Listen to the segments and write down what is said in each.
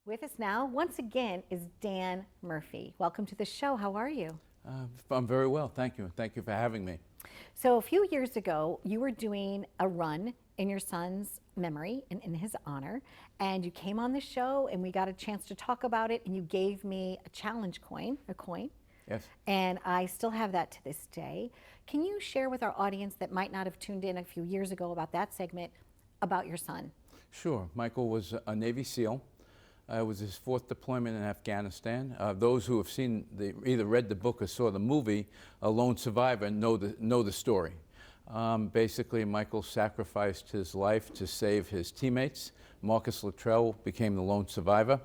With us now, once again, is Dan Murphy. Welcome to the show. How are you? I'm very well, thank you. Thank you for having me. So a few years ago, you were doing a run in your son's memory and in his honor, and you came on the show and we got a chance to talk about it, and you gave me a challenge coin, Yes. and I still have that to this day. Can you share with our audience that might not have tuned in a few years ago about that segment about your son? Sure. Michael was a Navy SEAL. It was his fourth deployment in Afghanistan. Those who have either read the book or saw the movie, A Lone Survivor, know the story. Basically, Michael sacrificed his life to save his teammates. Marcus Luttrell became the lone survivor.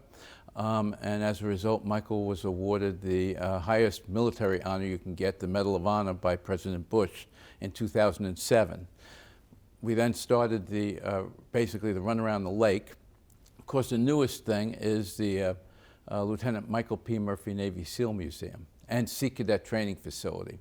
And as a result, Michael was awarded the highest military honor you can get, the Medal of Honor, by President Bush in 2007. We then started basically the run around the lake. Of course, the newest thing is the Lieutenant Michael P. Murphy Navy SEAL Museum and Sea Cadet Training Facility.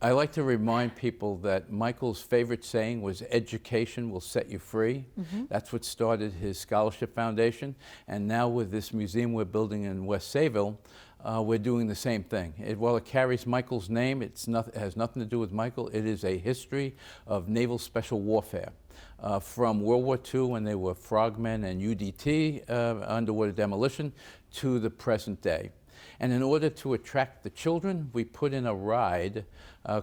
I like to remind people that Michael's favorite saying was, "Education will set you free." Mm-hmm. That's what started his scholarship foundation. And now with this museum we're building in West Sayville, we're doing the same thing. While it carries Michael's name, it has nothing to do with Michael. It is a history of naval special warfare. From World War II, when they were frogmen and UDT, underwater demolition, to the present day. And in order to attract the children, we put in a ride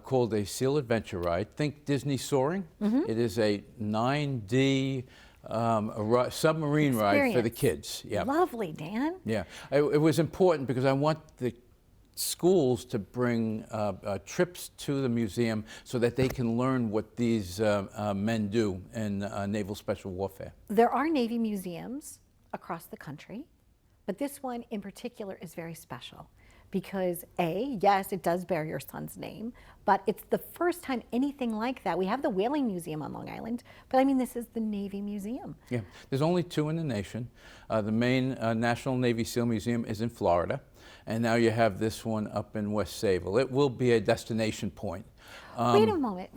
called a SEAL Adventure Ride. Think Disney Soaring. Mm-hmm. It is a 9D submarine ride for the kids. Yeah. Lovely, Dan. Yeah. It was important because I want the schools to bring trips to the museum so that they can learn what these men do in naval special warfare. There are Navy museums across the country, but this one in particular is very special because yes, it does bear your son's name, but it's the first time anything like that. We have the Whaling Museum on Long Island, but I mean, this is the Navy Museum. Yeah, there's only two in the nation. The main National Navy SEAL Museum is in Florida, and now you have this one up in West Sayville. It will be a destination point. Wait a moment,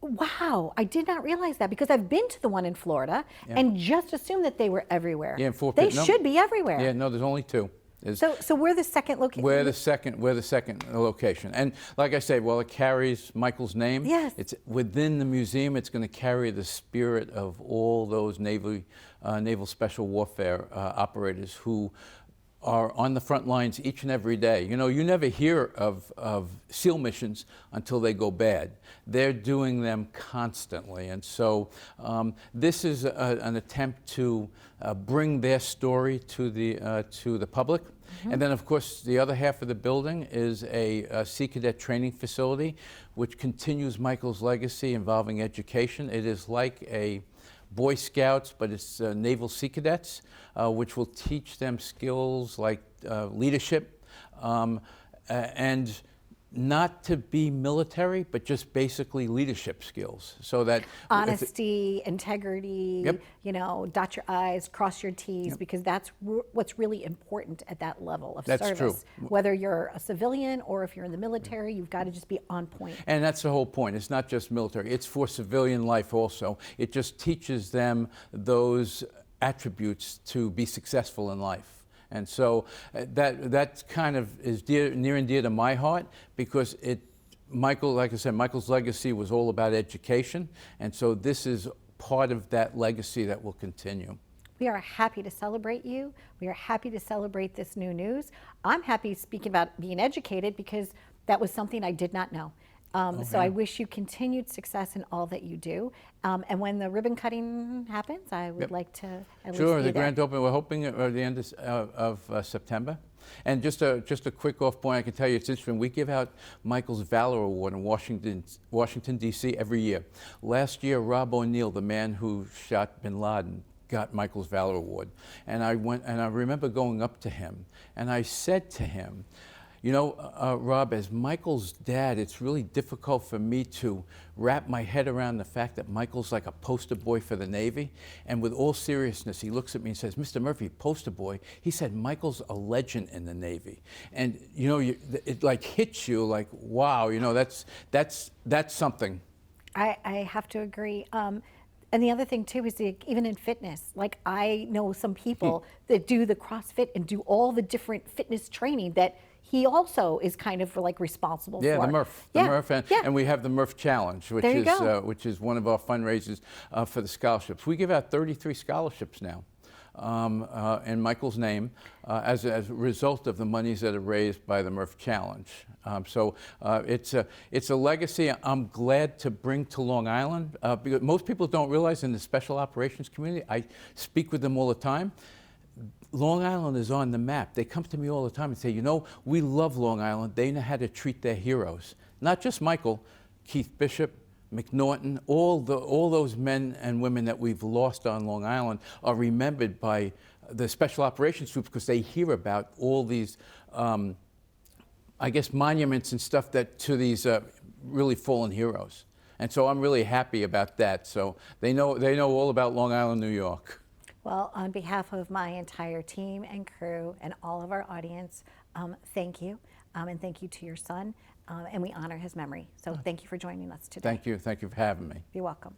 wow, I did not realize that because I've been to the one in Florida and just assumed that they were everywhere. Yeah, they should be everywhere. Yeah, no, there's only two. So we're the second location. We're the second location, and like I say, while it carries Michael's name, yes, it's within the museum. It's going to carry the spirit of all those naval special warfare operators who are on the front lines each and every day. You know, you never hear of SEAL missions until they go bad. They're doing them constantly. And so this is an attempt to bring their story to the public. Mm-hmm. And then, of course, the other half of the building is a Sea Cadet training facility, which continues Michael's legacy involving education. It is like a Boy Scouts, but it's Naval Sea Cadets, which will teach them skills like leadership and not to be military, but just basically leadership skills. So that honesty, integrity, yep, you know, dot your I's, cross your T's, yep, because that's what's really important at that level of that's service. True. Whether you're a civilian or if you're in the military, you've got to just be on point. And that's the whole point. It's not just military. It's for civilian life also. It just teaches them those attributes to be successful in life. And so that kind of is near and dear to my heart because Michael, like I said, Michael's legacy was all about education. And so this is part of that legacy that will continue. We are happy to celebrate you. We are happy to celebrate this new news. I'm happy speaking about being educated because that was something I did not know. So I wish you continued success in all that you do. And when the ribbon cutting happens, I would like to at least be the there. grand opening, we're hoping at the end of September. And just a quick off point, I can tell you it's interesting. We give out Michael's Valor Award in Washington, D.C. every year. Last year, Rob O'Neill, the man who shot bin Laden, got Michael's Valor Award. And I remember going up to him, and I said to him, you know, Rob, as Michael's dad, it's really difficult for me to wrap my head around the fact that Michael's like a poster boy for the Navy. And with all seriousness, he looks at me and says, Mr. Murphy, poster boy. He said, Michael's a legend in the Navy. And, you know, it like hits you like, wow, you know, that's something. I have to agree. And the other thing too is even in fitness, like I know some people that do the CrossFit and do all the different fitness training that he also is kind of like responsible for. Yeah, the Murph, and we have the Murph Challenge, which is one of our fundraisers for the scholarships. We give out 33 scholarships now in Michael's name as a result of the monies that are raised by the Murph Challenge. So it's a legacy I'm glad to bring to Long Island, because most people don't realize in the special operations community, I speak with them all the time, Long Island is on the map. They come to me all the time and say, you know, we love Long Island. They know how to treat their heroes. Not just Michael, Keith Bishop, McNaughton, all those men and women that we've lost on Long Island are remembered by the Special Operations Group because they hear about all these, I guess, monuments and stuff that to these really fallen heroes. And so I'm really happy about that. So they know all about Long Island, New York. Well, on behalf of my entire team and crew and all of our audience, thank you. And thank you to your son. And we honor his memory. So thank you for joining us today. Thank you. Thank you for having me. You're welcome.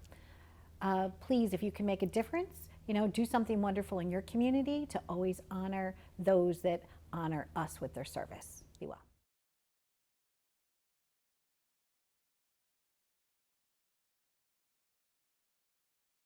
Please, if you can make a difference, do something wonderful in your community to always honor those that honor us with their service. Be well.